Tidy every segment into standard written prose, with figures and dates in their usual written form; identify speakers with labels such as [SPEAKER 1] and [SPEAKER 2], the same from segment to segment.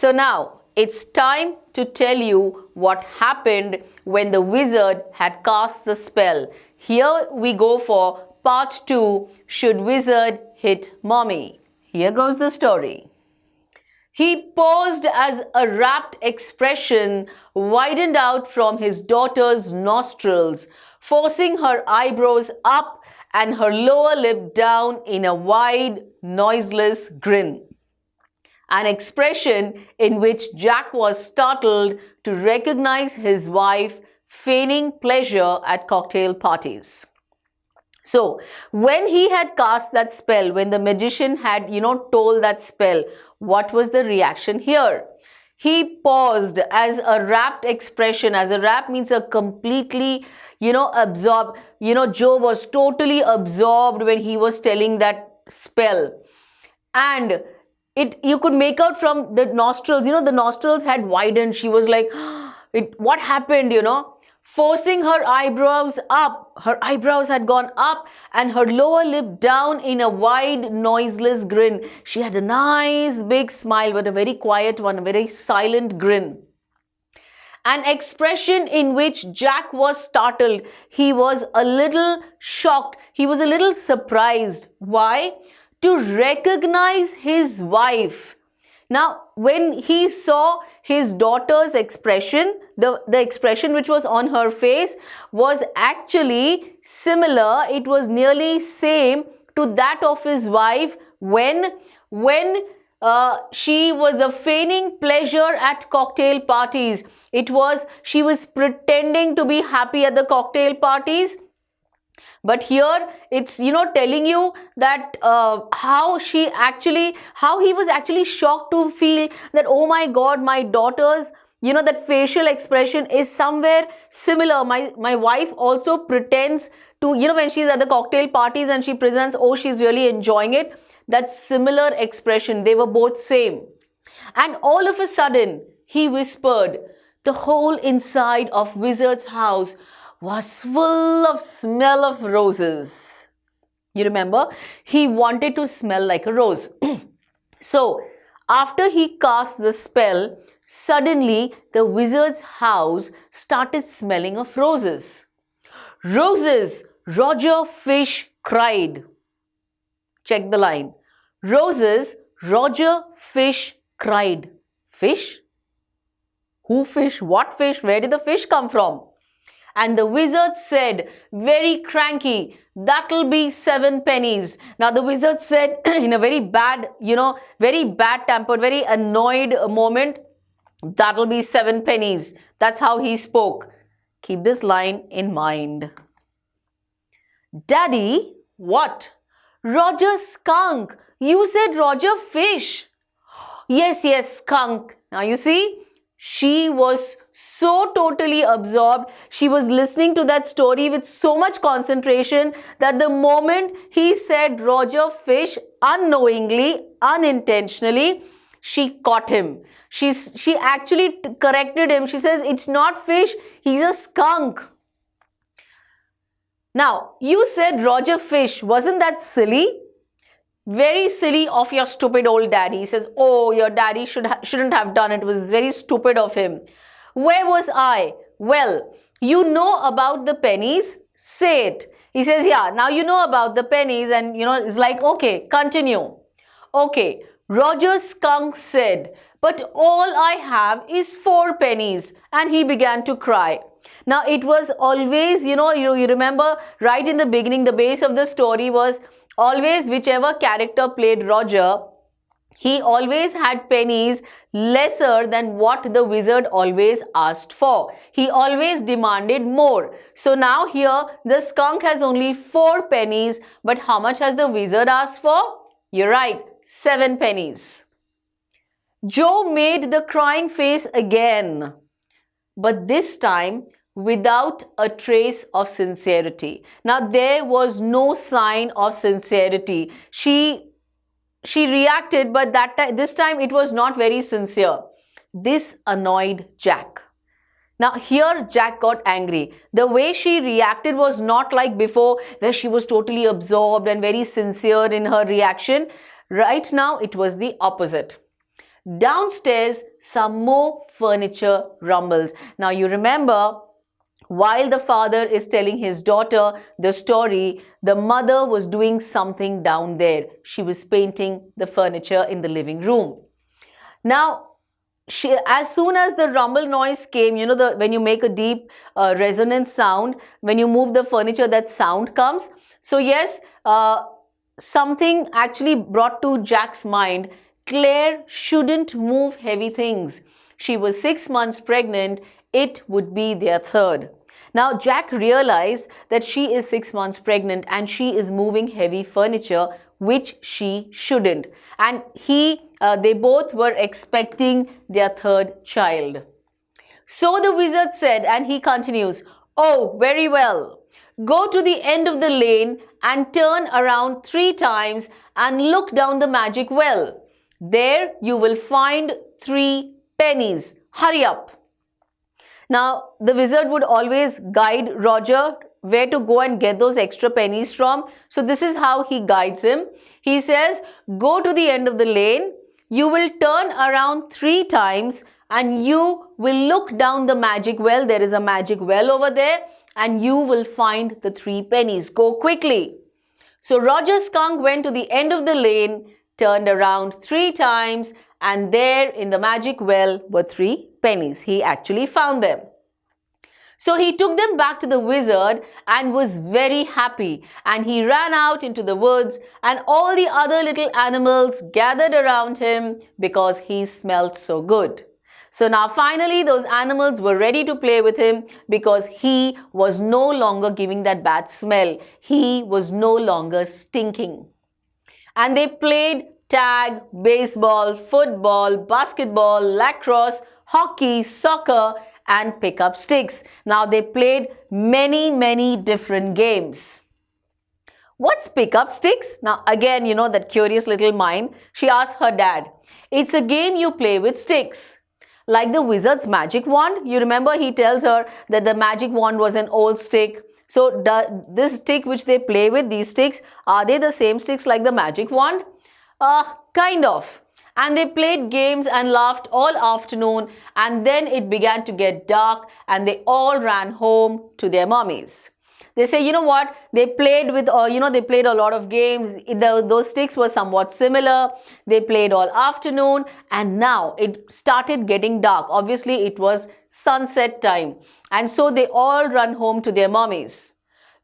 [SPEAKER 1] So now it's time to tell you what happened when the wizard had cast the spell. Here we go for part 2, Should Wizard Hit Mommy? Here goes the story. He paused as a rapt expression widened out from his daughter's nostrils, forcing her eyebrows up and her lower lip down in a wide, noiseless grin. An expression in which Jack was startled to recognize his wife feigning pleasure at cocktail parties. So, when he had cast that spell, when the magician had, told that spell, what was the reaction here? He paused as a rapt expression. As a rapt means a completely, absorbed. Joe was totally absorbed when he was telling that spell. And you could make out from the nostrils, the nostrils had widened. She was like, what happened, Forcing her eyebrows up. Her eyebrows had gone up and her lower lip down in a wide, noiseless grin. She had a nice big smile, but a very quiet one, a very silent grin. An expression in which Jack was startled. He was a little shocked. He was a little surprised. Why? To recognize his wife. Now, when he saw his daughter's expression, the expression which was on her face was actually similar. It was nearly same to that of his wife when she was feigning pleasure at cocktail parties. She was pretending to be happy at the cocktail parties. But here it's, telling you that how he was actually shocked to feel that, oh my God, my daughter's, that facial expression is somewhere similar. My wife also pretends to, when she's at the cocktail parties and she presents, oh, she's really enjoying it. That similar expression, they were both same. And all of a sudden, he whispered, the whole inside of Wizard's house was full of smell of roses. You remember? He wanted to smell like a rose. So, after he cast the spell, suddenly the wizard's house started smelling of roses. Roses, Roger Fish cried. Check the line. Roses, Roger Fish cried. Fish? Who fish? What fish? Where did the fish come from? And the wizard said, very cranky, that'll be 7 pennies. Now the wizard said in a very bad, very bad-tempered, very annoyed moment, that'll be 7 pennies. That's how he spoke. Keep this line in mind. Daddy, what? Roger Skunk. You said Roger Fish. Yes, Skunk. Now you see, she was so totally absorbed. She was listening to that story with so much concentration that the moment he said Roger Fish, unknowingly, unintentionally, she caught him. She actually corrected him. She says, it's not fish, he's a skunk. Now, you said Roger Fish. Wasn't that silly? Very silly of your stupid old daddy. He says, oh, your daddy shouldn't have done it. It was very stupid of him. Where was I? Well, you know about the pennies. Say it. He says, yeah, now you know about the pennies, and it's like, okay, continue. Okay, Roger Skunk said, but all I have is 4 pennies. And he began to cry. Now, it was always, you remember right in the beginning, the base of the story was always whichever character played Roger, he always had pennies lesser than what the wizard always asked for. He always demanded more. So now here the skunk has only 4 pennies, but how much has the wizard asked for? You're right, 7 pennies. Joe made the crying face again, but this time without a trace of sincerity. Now there was no sign of sincerity. She reacted, but this time it was not very sincere. This annoyed Jack. Now here Jack got angry. The way she reacted was not like before, where she was totally absorbed and very sincere in her reaction. Right now it was the opposite. Downstairs, some more furniture rumbled. Now you remember, while the father is telling his daughter the story, the mother was doing something down there. She was painting the furniture in the living room. Now, as soon as the rumble noise came, when you make a deep resonance sound, when you move the furniture, that sound comes. So yes, something actually brought to Jack's mind, Claire shouldn't move heavy things. She was 6 months pregnant. It would be their third. Now Jack realized that she is 6 months pregnant and she is moving heavy furniture, which she shouldn't. And they both were expecting their third child. So the wizard said, and he continues, "Oh, very well. Go to the end of the lane and turn around 3 times and look down the magic well. There you will find 3 pennies. Hurry up." Now, the wizard would always guide Roger where to go and get those extra pennies from. So this is how he guides him. He says, go to the end of the lane, you will turn around 3 times and you will look down the magic well. There is a magic well over there and you will find the 3 pennies. Go quickly. So Roger Skunk went to the end of the lane, turned around 3 times, and there in the magic well were 3 pennies. He actually found them. So he took them back to the wizard and was very happy, and he ran out into the woods and all the other little animals gathered around him because he smelled so good. So now finally those animals were ready to play with him because he was no longer giving that bad smell. He was no longer stinking. And they played tag, baseball, football, basketball, lacrosse, hockey, soccer, and pick up sticks. Now they played many different games. What's pick up sticks? Now again, that curious little mind. She asked her dad. It's a game you play with sticks. Like the wizard's magic wand. You remember he tells her that the magic wand was an old stick. So this stick which they play with, these sticks, are they the same sticks like the magic wand? Kind of. And they played games and laughed all afternoon, and then it began to get dark and they all ran home to their mummies. They say, you know what, they played with, they played a lot of games. Those sticks were somewhat similar. They played all afternoon and now it started getting dark. Obviously, it was sunset time. And so they all run home to their mummies.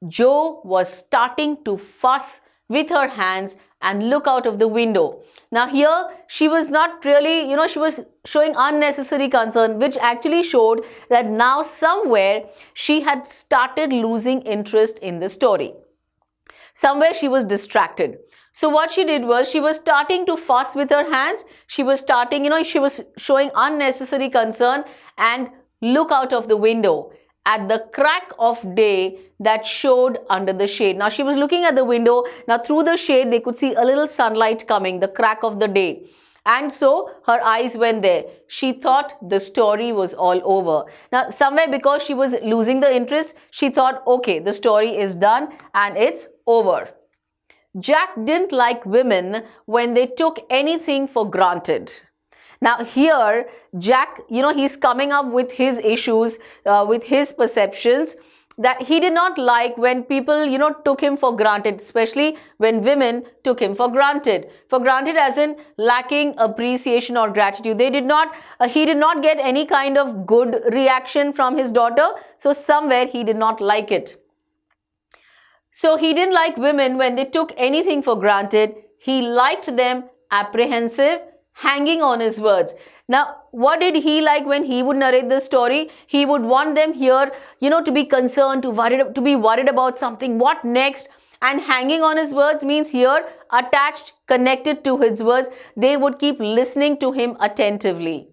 [SPEAKER 1] Jo was starting to fuss with her hands and look out of the window. Now here, she was not really, she was showing unnecessary concern, which actually showed that now somewhere she had started losing interest in the story. Somewhere she was distracted. So what she did was, she was starting to fuss with her hands. She was starting, she was showing unnecessary concern and look out of the window at the crack of day that showed under the shade. Now she was looking at the window. Now through the shade they could see a little sunlight coming, the crack of the day. And so her eyes went there. She thought the story was all over. Now somewhere because she was losing the interest, she thought, okay, the story is done and it's over. Jack didn't like women when they took anything for granted. Now here, Jack, he's coming up with his issues, with his perceptions, that he did not like when people, took him for granted, especially when women took him for granted. For granted as in lacking appreciation or gratitude. He did not get any kind of good reaction from his daughter. So somewhere he did not like it. So he didn't like women when they took anything for granted. He liked them apprehensive, hanging on his words. Now, what did he like when he would narrate the story? He would want them here, to be concerned, to be worried about something. What next? And hanging on his words means here, attached, connected to his words. They would keep listening to him attentively.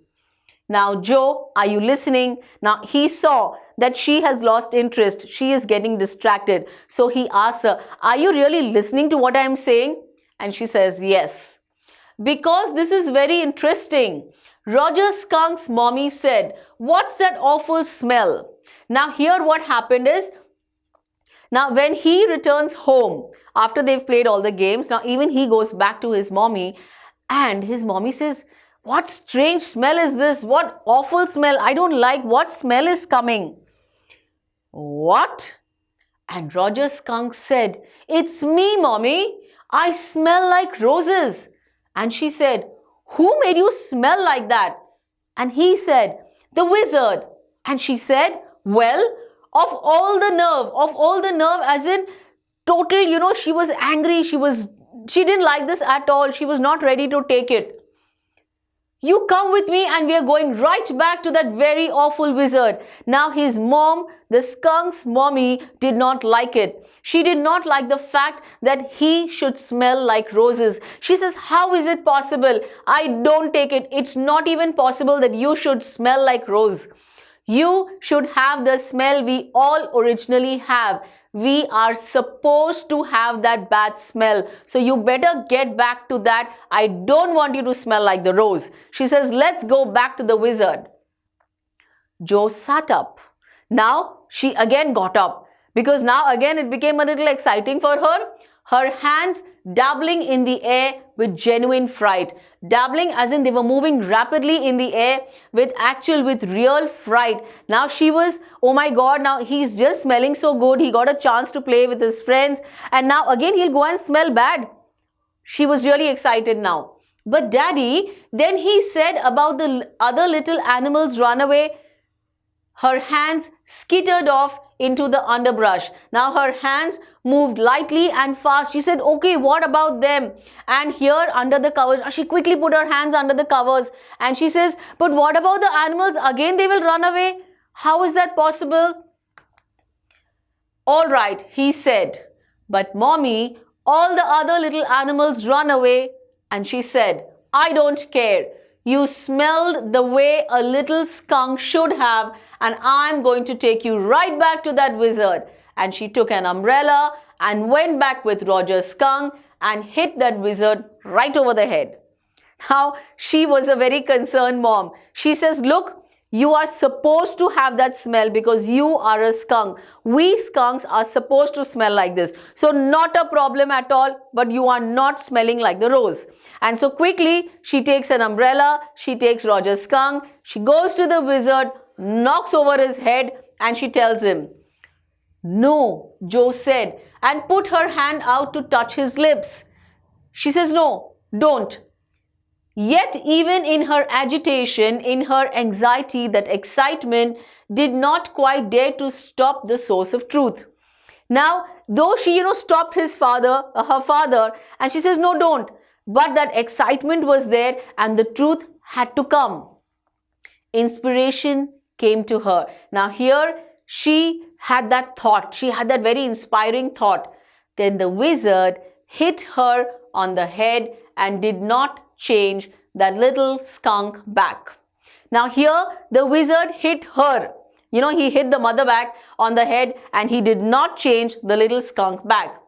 [SPEAKER 1] Now, Jo, are you listening? Now, he saw that she has lost interest. She is getting distracted. So he asks her, are you really listening to what I am saying? And she says, yes. Because this is very interesting. Roger Skunk's mommy said, what's that awful smell? Now here what happened is, now when he returns home, after they've played all the games, now even he goes back to his mommy and his mommy says, What strange smell is this? What awful smell? I don't like. What smell is coming? What? And Roger Skunk said, "It's me, Mommy. I smell like roses." And she said, "Who made you smell like that?" And he said, "The wizard." And she said, "Well, of all the nerve, as in total, she was angry. She didn't like this at all. She was not ready to take it. You come with me and we are going right back to that very awful wizard." Now his mom, the skunk's mommy, did not like it. She did not like the fact that he should smell like roses. She says, "How is it possible? I don't take it. It's not even possible that you should smell like rose. You should have the smell we all originally have. We are supposed to have that bad smell. So you better get back to that. I don't want you to smell like the rose." She says, "Let's go back to the wizard." Jo sat up. Now she again got up, because now again it became a little exciting for her. Her hands dabbling in the air with genuine fright. Dabbling as in they were moving rapidly in the air with real fright. Now she was, oh my God, now he's just smelling so good. He got a chance to play with his friends. And now again he'll go and smell bad. She was really excited now. "But Daddy, then he said about the other little animals run away." Her hands skittered off into the underbrush. Now her hands moved lightly and fast. She said, "Okay, what about them?" And here under the covers, she quickly put her hands under the covers and she says, "But what about the animals? Again they will run away. How is that possible?" "All right," he said, "but Mommy, all the other little animals run away." And she said, "I don't care. You smelled the way a little skunk should have, and I'm going to take you right back to that wizard." And she took an umbrella and went back with Roger Skunk and hit that wizard right over the head. Now, she was a very concerned mom. She says, "Look, you are supposed to have that smell because you are a skunk. We skunks are supposed to smell like this. So not a problem at all, but you are not smelling like the rose." And so quickly, she takes an umbrella, she takes Roger Skunk, she goes to the wizard, knocks over his head, and she tells him, "No," Jo said, and put her hand out to touch his lips. She says, "No, don't." Yet even in her agitation, in her anxiety, that excitement did not quite dare to stop the source of truth. Now, though she, stopped her father, and she says, "No, don't." But that excitement was there and the truth had to come. Inspiration came to her. Now here she had that thought. She had that very inspiring thought. Then the wizard hit her on the head and did not change that little skunk back. Now here the wizard hit her. He hit the mother back on the head and he did not change the little skunk back.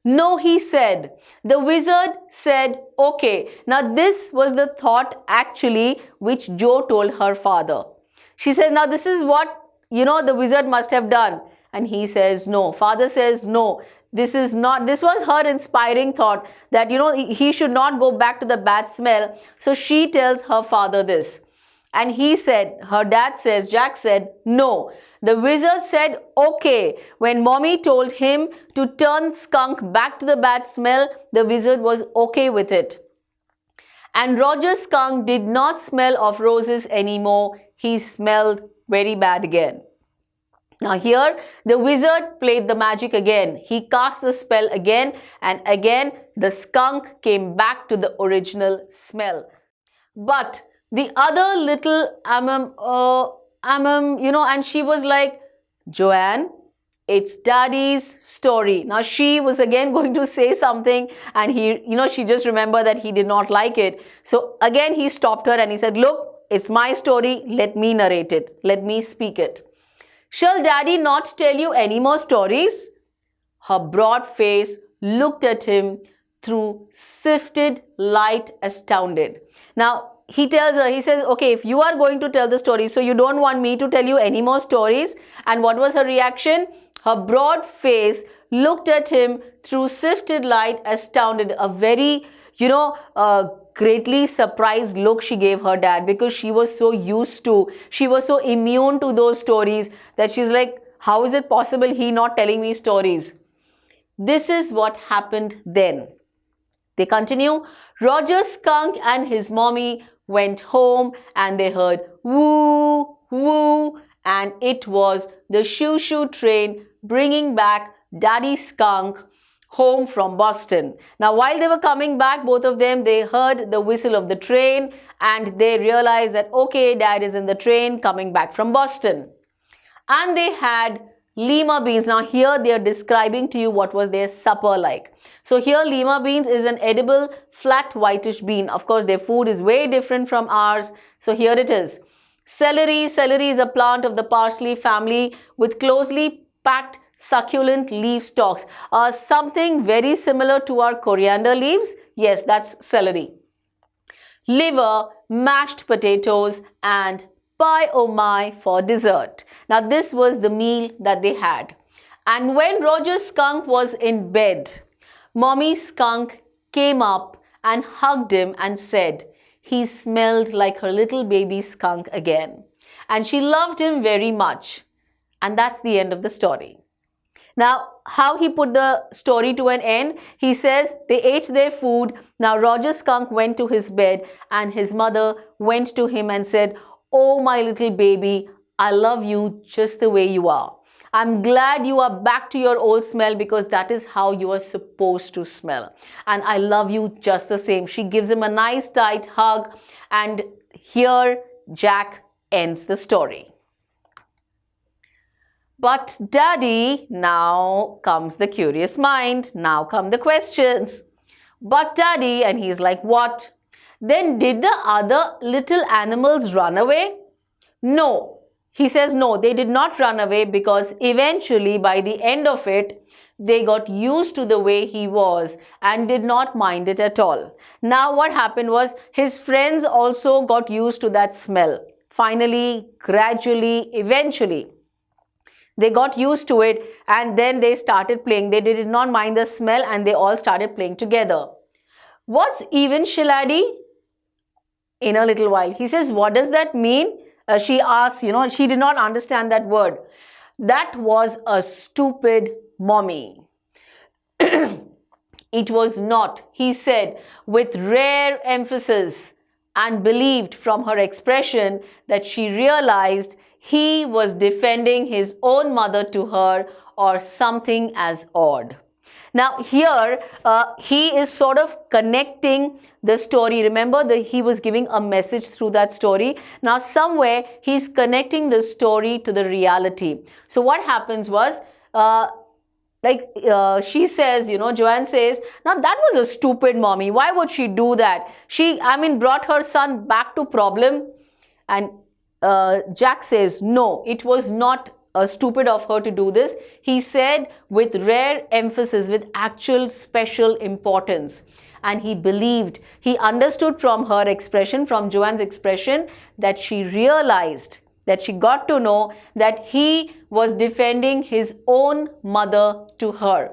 [SPEAKER 1] "No," he said. The wizard said, "Okay." Now this was the thought actually which Jo told her father. She says, "Now this is what, the wizard must have done." And he says, "No." Father says, "No. This was her inspiring thought that, he should not go back to the bad smell." So she tells her father this. And her dad says, Jack said, "No." The wizard said, "Okay." When Mommy told him to turn skunk back to the bad smell, the wizard was okay with it. And Roger Skunk did not smell of roses anymore. He smelled very bad again. Now here, the wizard played the magic again. He cast the spell again, and again the skunk came back to the original smell. But the other little and she was like, "Joanne, it's Daddy's story." Now she was again going to say something, and she just remembered that he did not like it. So again he stopped her and he said, "Look, it's my story. Let me narrate it. Let me speak it. Shall Daddy not tell you any more stories?" Her broad face looked at him through sifted light, astounded. Now he tells her, he says, "Okay, if you are going to tell the story, so you don't want me to tell you any more stories?" And what was her reaction? Her broad face looked at him through sifted light, astounded. A very, greatly surprised look she gave her dad, because she was so used to, she was so immune to those stories that she's like, how is it possible he not telling me stories? This is what happened then. They continue. Roger Skunk and his mommy went home and they heard woo, woo, and it was the shoo-shoo train bringing back Daddy Skunk home from Boston. Now, while they were coming back, both of them, they heard the whistle of the train and they realized that, okay, Dad is in the train coming back from Boston. And they had lima beans. Now here they are describing to you what was their supper like. So here lima beans is an edible flat whitish bean. Of course their food is way different from ours. So here it is. Celery. Celery is a plant of the parsley family with closely packed succulent leaf stalks. Something very similar to our coriander leaves. Yes, that's celery. Liver, mashed potatoes and pie oh my for dessert. Now this was the meal that they had. And when Roger Skunk was in bed, Mommy Skunk came up and hugged him and said he smelled like her little baby skunk again. And she loved him very much. And that's the end of the story. Now, how he put the story to an end? He says they ate their food. Now Roger Skunk went to his bed and his mother went to him and said, "Oh, my little baby, I love you just the way you are. I'm glad you are back to your old smell because that is how you are supposed to smell. And I love you just the same." She gives him a nice tight hug, and here Jack ends the story. But Daddy, now comes the curious mind. Now come the questions. But Daddy, and he's like, what? Then did the other little animals run away? No. He says no, they did not run away because eventually by the end of it, they got used to the way he was and did not mind it at all. Now what happened was his friends also got used to that smell. Finally, gradually, eventually, they got used to it and then they started playing. They did not mind the smell and they all started playing together. What's even, Shiladi? In a little while. He says, what does that mean? She asks, she did not understand that word. That was a stupid mommy. It was not, he said, with rare emphasis, and believed from her expression that she realized he was defending his own mother to her or something as odd. Now here he is sort of connecting the story. Remember that he was giving a message through that story. Now somewhere he's connecting the story to the reality. So what happens was she says, Joanne says, now that was a stupid mommy. Why would she do that? She, brought her son back to problem. And Jack says, no, it was not stupid of her to do this. He said with rare emphasis, with actual special importance. And he believed, he understood from her expression, from Joanne's expression, that she realized, that she got to know that he was defending his own mother to her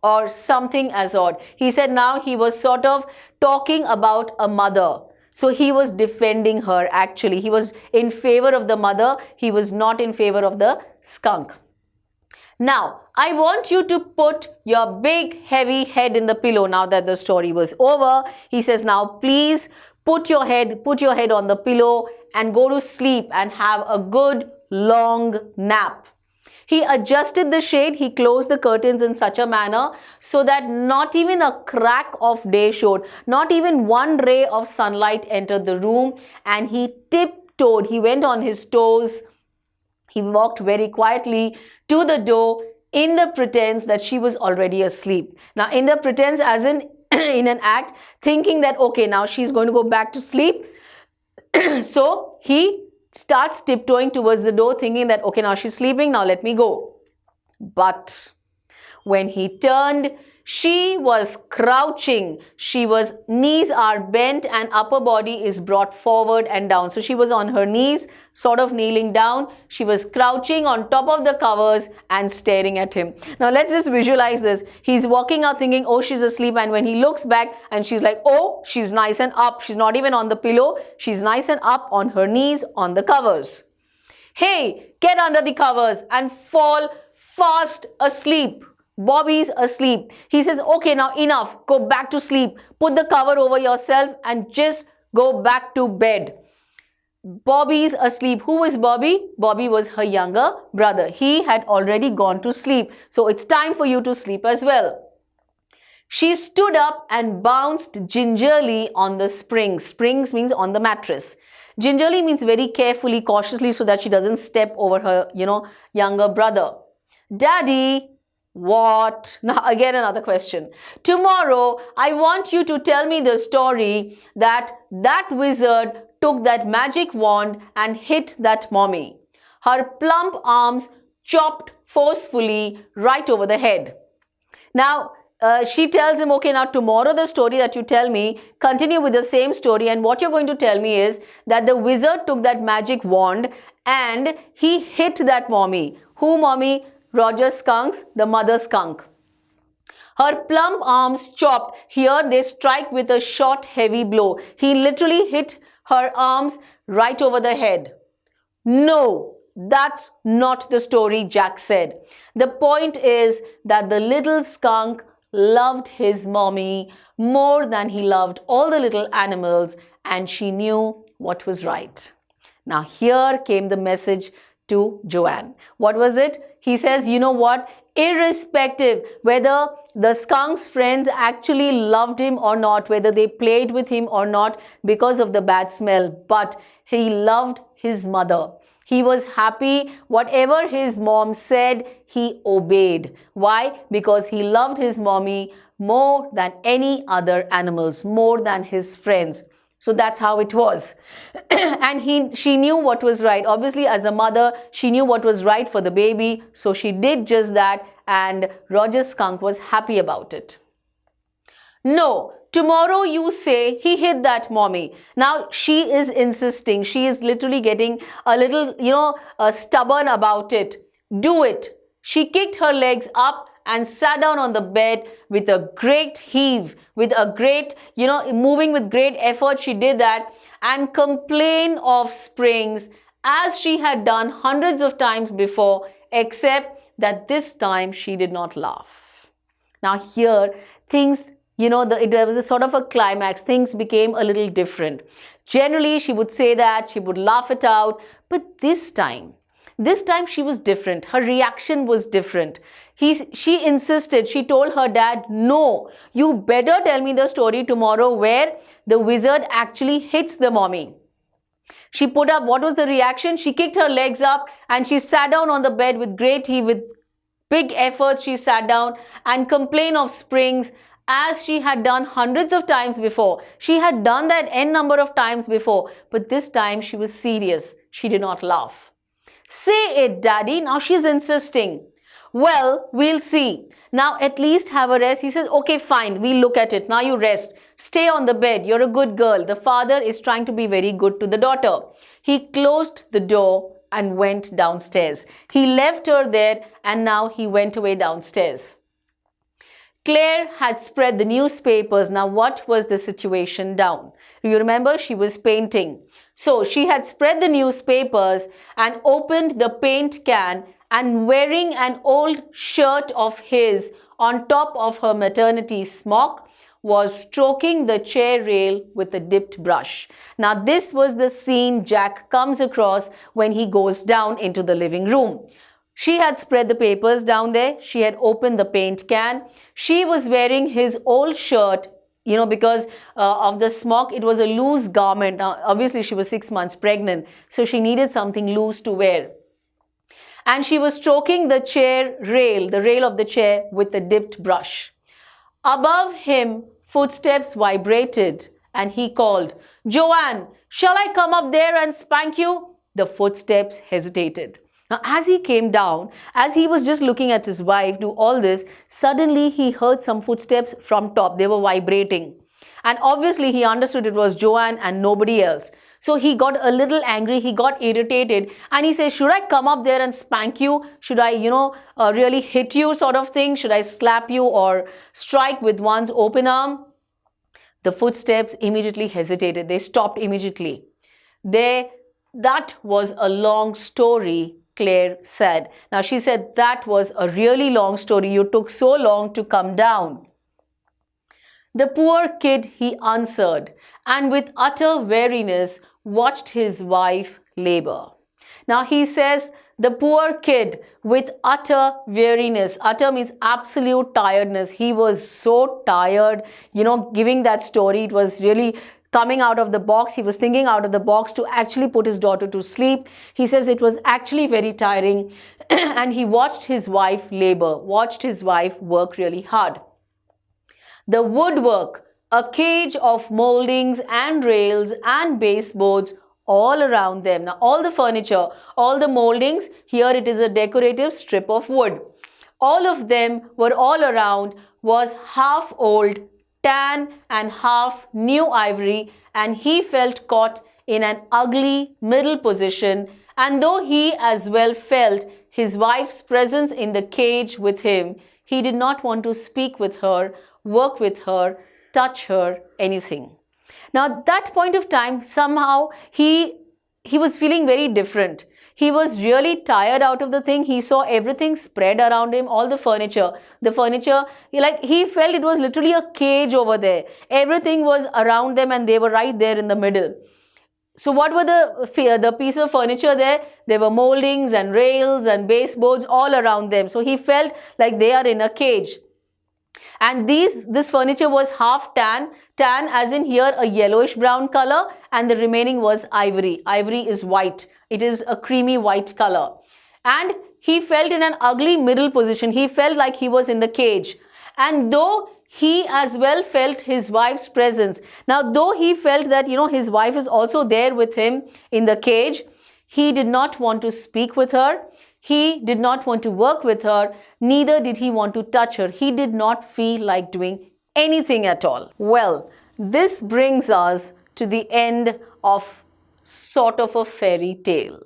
[SPEAKER 1] or something as odd. He said now he was sort of talking about a mother. So he was defending her actually. He was in favor of the mother. He was not in favor of the skunk. Now, I want you to put your big heavy head in the pillow now that the story was over. He says, now please put your head on the pillow and go to sleep and have a good long nap. He adjusted the shade, he closed the curtains in such a manner so that not even a crack of day showed, not even one ray of sunlight entered the room, and he tiptoed, he went on his toes, he walked very quietly to the door in the pretense that she was already asleep. Now in the pretense as in an act, thinking that okay, now she's going to go back to sleep. So he starts tiptoeing towards the door thinking that okay, now she's sleeping, now let me go. But when he turned, She was crouching. Knees are bent and upper body is brought forward and down. So she was on her knees, sort of kneeling down. She was crouching on top of the covers and staring at him. Now let's just visualize this. He's walking out thinking, oh, she's asleep. And when he looks back and she's like, oh, she's nice and up. She's not even on the pillow. She's nice and up on her knees on the covers. Hey, get under the covers and fall fast asleep. Bobby's asleep. He says, okay, now enough. Go back to sleep. Put the cover over yourself and just go back to bed. Bobby's asleep. Who was Bobby? Bobby was her younger brother. He had already gone to sleep. So it's time for you to sleep as well. She stood up and bounced gingerly on the springs. Springs means on the mattress. Gingerly means very carefully, cautiously, so that she doesn't step over her, younger brother. Daddy, what? Now again another question. Tomorrow I want you to tell me the story that wizard took that magic wand and hit that mommy. Her plump arms chopped forcefully right over the head. Now she tells him, okay, now tomorrow the story that you tell me, continue with the same story, and what you're going to tell me is that the wizard took that magic wand and he hit that mommy. Who mommy? Roger Skunk's, the mother skunk. Her plump arms chopped. Here they strike with a short, heavy blow. He literally hit her arms right over the head. No, that's not the story, Jack said. The point is that the little skunk loved his mommy more than he loved all the little animals, and she knew what was right. Now here came the message to Joanne. What was it? He says, you know what? Irrespective whether the skunk's friends actually loved him or not, whether they played with him or not because of the bad smell, but he loved his mother. He was happy. Whatever his mom said, he obeyed. Why? Because he loved his mommy more than any other animals, more than his friends. So that's how it was. And she knew what was right. Obviously, as a mother, she knew what was right for the baby. So she did just that, and Roger Skunk was happy about it. No, tomorrow you say he hit that mommy. Now she is insisting. She is literally getting a little, stubborn about it. Do it. She kicked her legs up and sat down on the bed with a great heave, with a great, moving with great effort. She did that and complained of springs as she had done hundreds of times before, except that this time she did not laugh. Now here things, there was a sort of a climax. Things became a little different. Generally she would say that, she would laugh it out, but this time she was different. Her reaction was different. She insisted. She told her dad, no, you better tell me the story tomorrow where the wizard actually hits the mommy. She put up, what was the reaction? She kicked her legs up and she sat down on the bed with great heave, with big effort. She sat down and complained of springs as she had done hundreds of times before. She had done that n number of times before, but this time she was serious. She did not laugh. Say it, Daddy. Now she's insisting. Well, we'll see. Now at least have a rest. He says, okay, fine. We'll look at it. Now you rest. Stay on the bed. You're a good girl. The father is trying to be very good to the daughter. He closed the door and went downstairs. He left her there and now he went away downstairs. Claire had spread the newspapers. Now what was the situation down? You remember she was painting. So she had spread the newspapers and opened the paint can, and wearing an old shirt of his on top of her maternity smock, was stroking the chair rail with a dipped brush. Now this was the scene Jack comes across when he goes down into the living room. She had spread the papers down there. She had opened the paint can. She was wearing his old shirt, because of the smock. It was a loose garment. Now, obviously, she was 6 months pregnant, so she needed something loose to wear. And she was stroking the chair rail, the rail of the chair, with a dipped brush. Above him, footsteps vibrated, and he called, Joanne, shall I come up there and spank you? The footsteps hesitated. Now, as he came down, as he was just looking at his wife do all this, suddenly he heard some footsteps from top. They were vibrating. And obviously, he understood it was Joanne and nobody else. So he got a little angry, he got irritated, and he says, should I come up there and spank you? Should I, really hit you sort of thing? Should I slap you or strike with one's open arm? The footsteps immediately hesitated. They stopped immediately. That was a long story, Claire said. Now she said, that was a really long story. You took so long to come down. The poor kid, he answered, and with utter weariness watched his wife labor. Now he says, the poor kid with utter weariness. Utter means absolute tiredness. He was so tired, giving that story. It was really coming out of the box. He was thinking out of the box to actually put his daughter to sleep. He says it was actually very tiring and he watched his wife labor, watched his wife work really hard. The woodwork, a cage of moldings and rails and baseboards all around them. Now all the furniture, all the moldings, here it is a decorative strip of wood. All of them were all around, was half old, tan and half new ivory, and he felt caught in an ugly middle position, and though he as well felt his wife's presence in the cage with him, he did not want to speak with her, work with her, touch her, anything. Now at that point of time, somehow he was feeling very different. He was really tired out of the thing. He saw everything spread around him, all the furniture. He felt it was literally a cage over there. Everything was around them and they were right there in the middle. So what were the piece of furniture there? There were moldings and rails and baseboards all around them. So he felt like they are in a cage. And this furniture was half tan as in here a yellowish brown color, and the remaining was ivory. Ivory is white. It is a creamy white color. And he felt in an ugly middle position. He felt like he was in the cage. And though he as well felt his wife's presence. Now, though he felt that, his wife is also there with him in the cage, he did not want to speak with her. He did not want to work with her, neither did he want to touch her. He did not feel like doing anything at all. Well, this brings us to the end of sort of a fairy tale.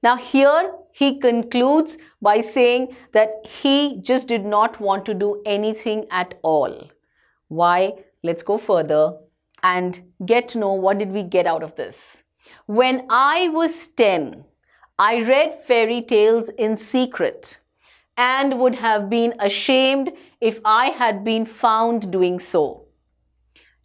[SPEAKER 1] Now here he concludes by saying that he just did not want to do anything at all. Why? Let's go further and get to know what did we get out of this. When I was 10, I read fairy tales in secret and would have been ashamed if I had been found doing so.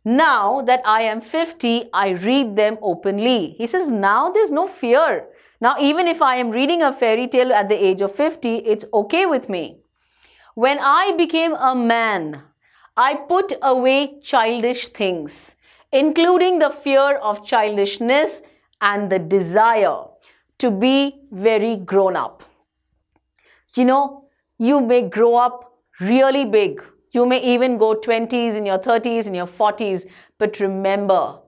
[SPEAKER 1] Now that I am 50, I read them openly. He says, now there's no fear. Now, even if I am reading a fairy tale at the age of 50, it's okay with me. When I became a man, I put away childish things, including the fear of childishness and the desire to be very grown up. You may grow up really big. You may even go 20s, in your 30s, in your 40s. But remember,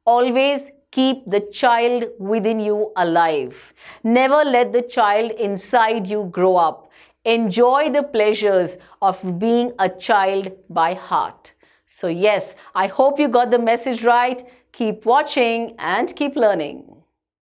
[SPEAKER 1] always keep the child within you alive. Never let the child inside you grow up. Enjoy the pleasures of being a child by heart. So yes, I hope you got the message right. Keep watching and keep learning.